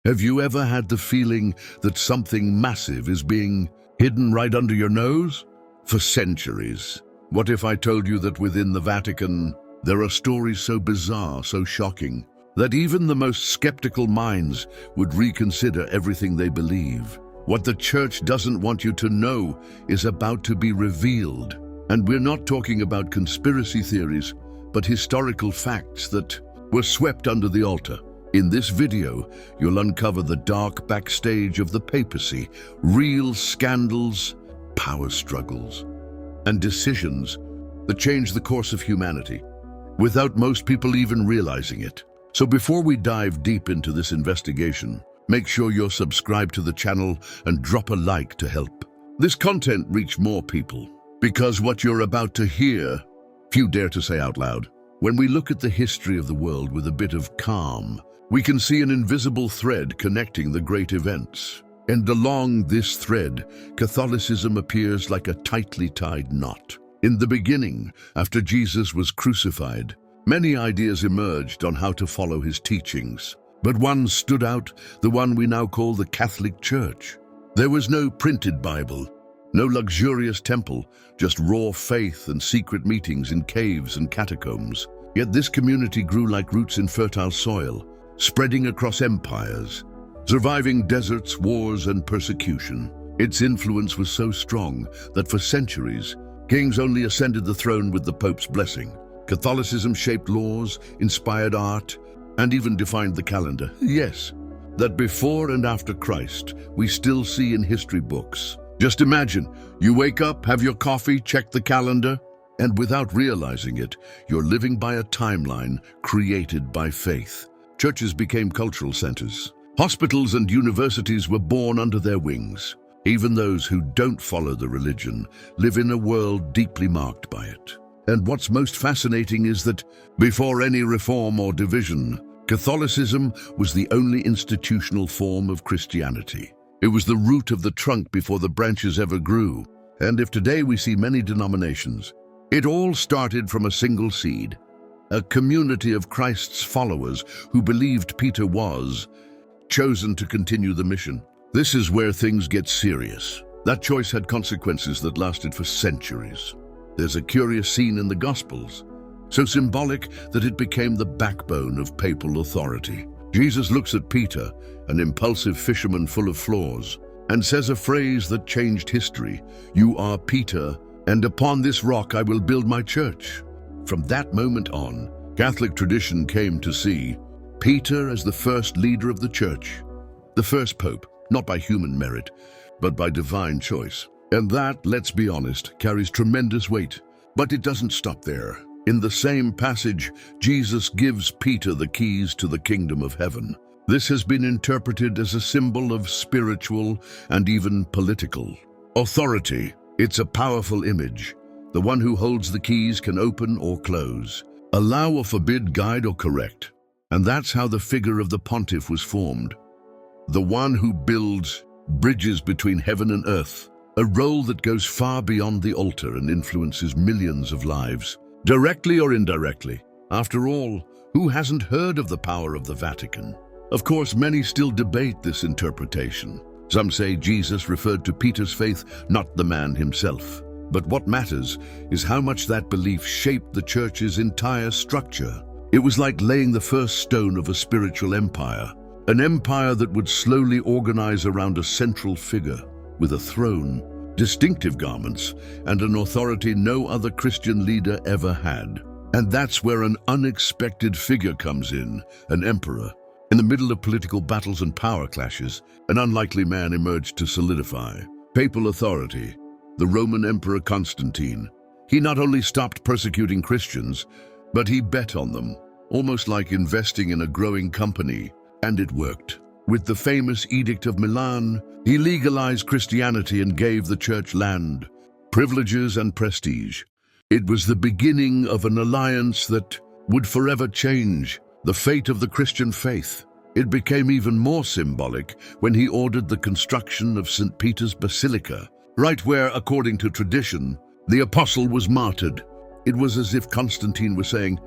Have you ever had the feeling that something massive is being hidden right under your nose? For centuries. What if I told you that within the Vatican, there are stories so bizarre, so shocking, that even the most skeptical minds would reconsider everything they believe? What the church doesn't want you to know is about to be revealed. And we're not talking about conspiracy theories, but historical facts that were swept under the altar. In this video, you'll uncover the dark backstage of the papacy, real scandals, power struggles, and decisions that changed the course of humanity, without most people even realizing it. So before we dive deep into this investigation, make sure you're subscribed to the channel and drop a like to help this content reach more people. Because what you're about to hear, few dare to say out loud. When we look at the history of the world with a bit of calm, we can see an invisible thread connecting the great events. And along this thread, Catholicism appears like a tightly tied knot. In the beginning, after Jesus was crucified, many ideas emerged on how to follow his teachings. But one stood out, the one we now call the Catholic Church. There was no printed Bible, no luxurious temple, just raw faith and secret meetings in caves and catacombs. Yet this community grew like roots in fertile soil, spreading across empires, surviving deserts, wars, and persecution. Its influence was so strong that for centuries, kings only ascended the throne with the Pope's blessing. Catholicism shaped laws, inspired art, and even defined the calendar. Yes, that before and after Christ, we still see in history books. Just imagine, you wake up, have your coffee, check the calendar, and without realizing it, you're living by a timeline created by faith. Churches became cultural centers. Hospitals and universities were born under their wings. Even those who don't follow the religion live in a world deeply marked by it. And what's most fascinating is that before any reform or division, Catholicism was the only institutional form of Christianity. It was the root of the trunk before the branches ever grew. And if today we see many denominations, it all started from a single seed. A community of Christ's followers who believed Peter was chosen to continue the mission. This is where things get serious. That choice had consequences that lasted for centuries. There's a curious scene in the Gospels, so symbolic that it became the backbone of papal authority. Jesus looks at Peter, an impulsive fisherman full of flaws, and says a phrase that changed history. "You are Peter, and upon this rock I will build my church." From that moment on, Catholic tradition came to see Peter as the first leader of the church, the first pope, not by human merit, but by divine choice. And that, let's be honest, carries tremendous weight. But it doesn't stop there. In the same passage, Jesus gives Peter the keys to the kingdom of heaven. This has been interpreted as a symbol of spiritual and even political authority. It's a powerful image. The one who holds the keys can open or close, allow or forbid, guide or correct. And that's how the figure of the pontiff was formed. The one who builds bridges between heaven and earth, a role that goes far beyond the altar and influences millions of lives, directly or indirectly. After all, who hasn't heard of the power of the Vatican? Of course, many still debate this interpretation. Some say Jesus referred to Peter's faith, not the man himself. But what matters is how much that belief shaped the church's entire structure. It was like laying the first stone of a spiritual empire, an empire that would slowly organize around a central figure with a throne, distinctive garments, and an authority no other Christian leader ever had. And that's where an unexpected figure comes in, an emperor. In the middle of political battles and power clashes, an unlikely man emerged to solidify papal authority. The Roman Emperor Constantine. He not only stopped persecuting Christians, but he bet on them, almost like investing in a growing company. And it worked. With the famous Edict of Milan, he legalized Christianity and gave the church land, privileges, and prestige. It was the beginning of an alliance that would forever change the fate of the Christian faith. It became even more symbolic when he ordered the construction of St. Peter's Basilica, right where, according to tradition, the apostle was martyred. It was as if Constantine was saying,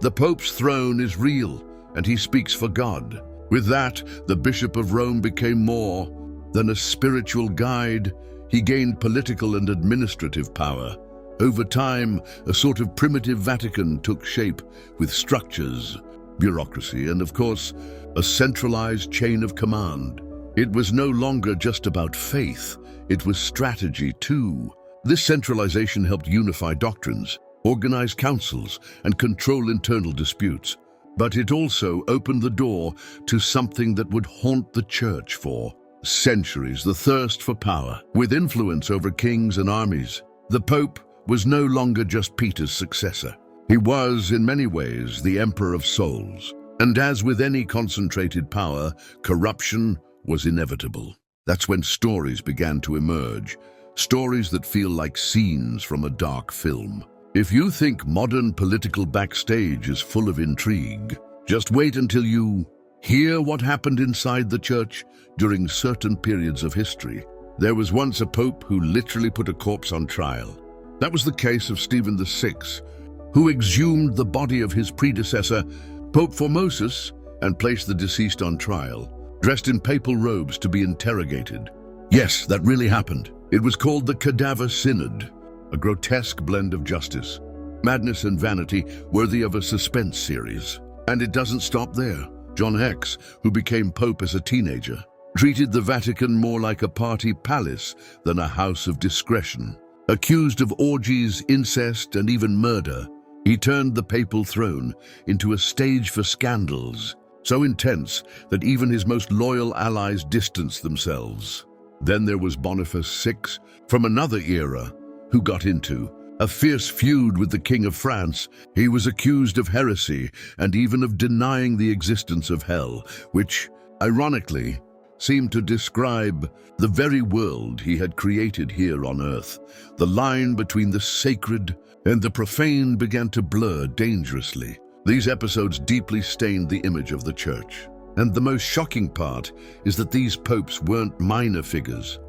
"The Pope's throne is real, and he speaks for God." With that, the Bishop of Rome became more than a spiritual guide. He gained political and administrative power. Over time, a sort of primitive Vatican took shape with structures, bureaucracy, and of course, a centralized chain of command. It was no longer just about faith, it was strategy too. This centralization helped unify doctrines, organize councils, and control internal disputes. But it also opened the door to something that would haunt the church for centuries: the thirst for power. With influence over kings and armies, the Pope was no longer just Peter's successor. He was, in many ways, the Emperor of Souls. And as with any concentrated power, corruption was inevitable. That's when stories began to emerge, stories that feel like scenes from a dark film. If you think modern political backstage is full of intrigue, just wait until you hear what happened inside the church during certain periods of history. There was once a pope who literally put a corpse on trial. That was the case of Stephen VI, who exhumed the body of his predecessor, Pope Formosus, and placed the deceased on trial, dressed in papal robes to be interrogated. Yes, that really happened. It was called the Cadaver Synod, a grotesque blend of justice, madness, and vanity worthy of a suspense series. And it doesn't stop there. John X, who became Pope as a teenager, treated the Vatican more like a party palace than a house of discretion. Accused of orgies, incest, and even murder, he turned the papal throne into a stage for scandals, so intense that even his most loyal allies distanced themselves. Then there was Boniface VI, from another era, who got into a fierce feud with the King of France. He was accused of heresy and even of denying the existence of hell, which, ironically, seemed to describe the very world he had created here on earth. The line between the sacred and the profane began to blur dangerously. These episodes deeply stained the image of the church. And the most shocking part is that these popes weren't minor figures.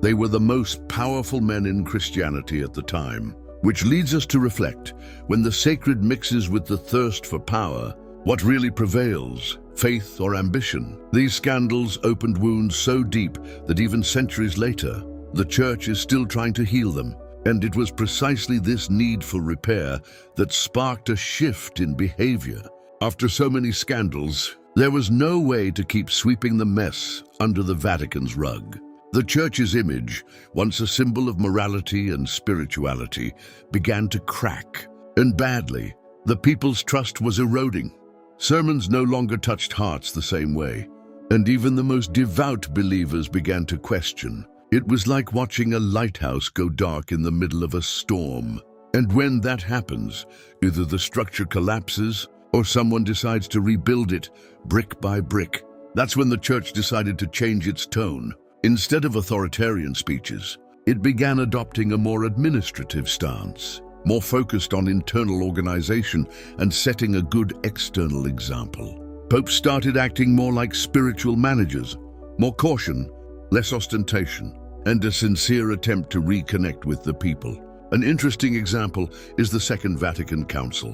They were the most powerful men in Christianity at the time, which leads us to reflect, when the sacred mixes with the thirst for power, what really prevails? Faith or ambition? These scandals opened wounds so deep that even centuries later, the church is still trying to heal them. And it was precisely this need for repair that sparked a shift in behavior. After so many scandals, there was no way to keep sweeping the mess under the Vatican's rug. The church's image, once a symbol of morality and spirituality, began to crack. And badly, the people's trust was eroding. Sermons no longer touched hearts the same way, and even the most devout believers began to question. It was like watching a lighthouse go dark in the middle of a storm. And when that happens, either the structure collapses or someone decides to rebuild it brick by brick. That's when the church decided to change its tone. Instead of authoritarian speeches, it began adopting a more administrative stance, more focused on internal organization and setting a good external example. Popes started acting more like spiritual managers, more caution, less ostentation, and a sincere attempt to reconnect with the people. An interesting example is the Second Vatican Council,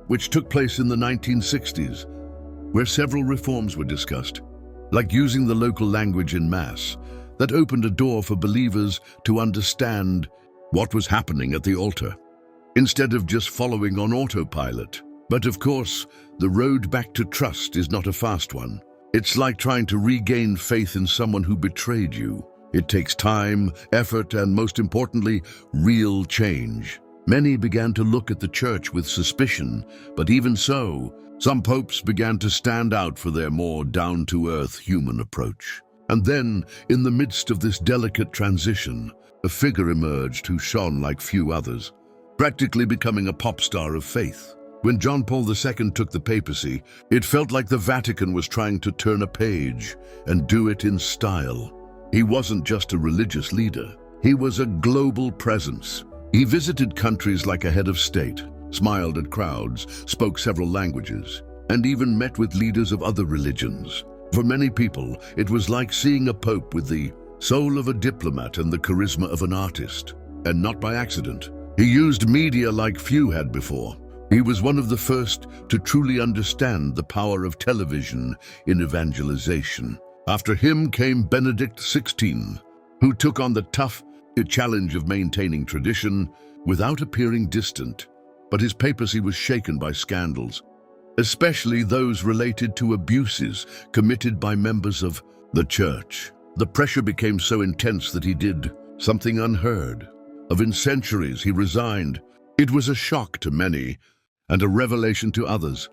which took place in the 1960s, where several reforms were discussed, like using the local language in Mass. That opened a door for believers to understand what was happening at the altar, instead of just following on autopilot. But of course, the road back to trust is not a fast one. It's like trying to regain faith in someone who betrayed you. It takes time, effort, and most importantly, real change. Many began to look at the church with suspicion, but even so, some popes began to stand out for their more down-to-earth human approach. And then, in the midst of this delicate transition, a figure emerged who shone like few others, practically becoming a pop star of faith. When John Paul II took the papacy, it felt like the Vatican was trying to turn a page and do it in style. He wasn't just a religious leader, he was a global presence. He visited countries like a head of state, smiled at crowds, spoke several languages, and even met with leaders of other religions. For many people, it was like seeing a pope with the soul of a diplomat and the charisma of an artist. And not by accident. He used media like few had before. He was one of the first to truly understand the power of television in evangelization. After him came Benedict XVI, who took on the tough challenge of maintaining tradition without appearing distant. But his papacy was shaken by scandals, especially those related to abuses committed by members of the church. The pressure became so intense that he did something unheard of in centuries. He resigned. It was a shock to many and a revelation to others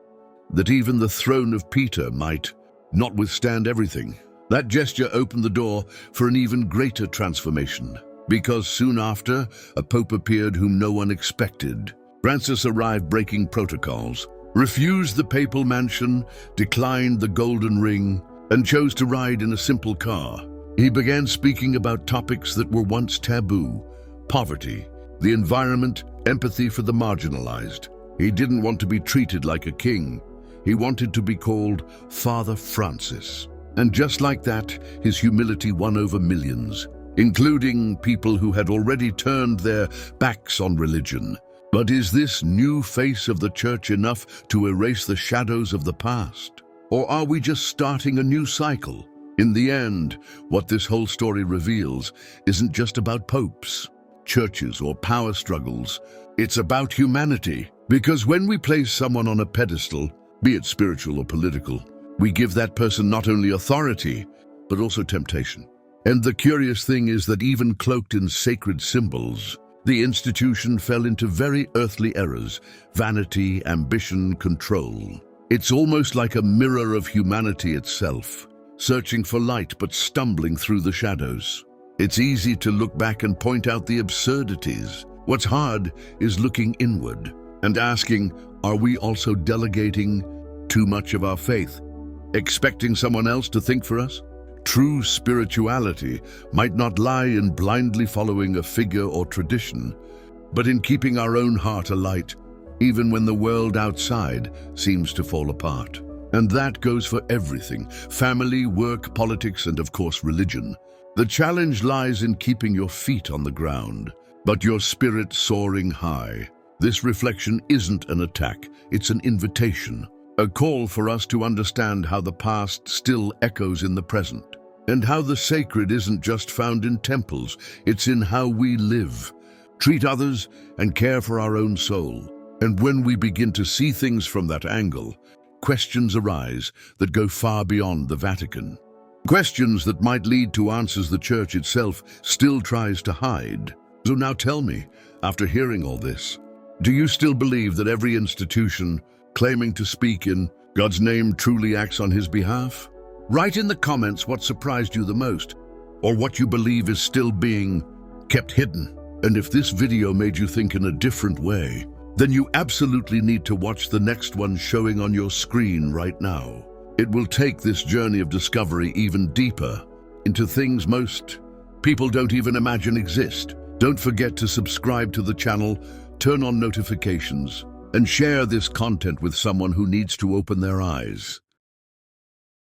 that even the throne of Peter might not withstand everything. That gesture opened the door for an even greater transformation, because soon after, a pope appeared whom no one expected. Francis arrived breaking protocols, refused the papal mansion, declined the golden ring, and chose to ride in a simple car. He began speaking about topics that were once taboo: poverty, the environment, empathy for the marginalized. He didn't want to be treated like a king. He wanted to be called Father Francis. And just like that, his humility won over millions, including people who had already turned their backs on religion. But is this new face of the church enough to erase the shadows of the past? Or are we just starting a new cycle? In the end, what this whole story reveals isn't just about popes, churches, or power struggles. It's about humanity. Because when we place someone on a pedestal, be it spiritual or political, we give that person not only authority, but also temptation. And the curious thing is that even cloaked in sacred symbols, the institution fell into very earthly errors: vanity, ambition, control. It's almost like a mirror of humanity itself, searching for light but stumbling through the shadows. It's easy to look back and point out the absurdities. What's hard is looking inward and asking, are we also delegating too much of our faith, expecting someone else to think for us? True spirituality might not lie in blindly following a figure or tradition, but in keeping our own heart alight, even when the world outside seems to fall apart. And that goes for everything: family, work, politics, and of course religion. The challenge lies in keeping your feet on the ground, but your spirit soaring high. This reflection isn't an attack, it's an invitation, a call for us to understand how the past still echoes in the present, and how the sacred isn't just found in temples, it's in how we live, treat others, and care for our own soul. And when we begin to see things from that angle, questions arise that go far beyond the Vatican. Questions that might lead to answers the Church itself still tries to hide. So now tell me, after hearing all this, do you still believe that every institution claiming to speak in God's name truly acts on His behalf? Write in the comments what surprised you the most, or what you believe is still being kept hidden. And if this video made you think in a different way, then you absolutely need to watch the next one showing on your screen right now. It will take this journey of discovery even deeper into things most people don't even imagine exist. Don't forget to subscribe to the channel, turn on notifications, and share this content with someone who needs to open their eyes.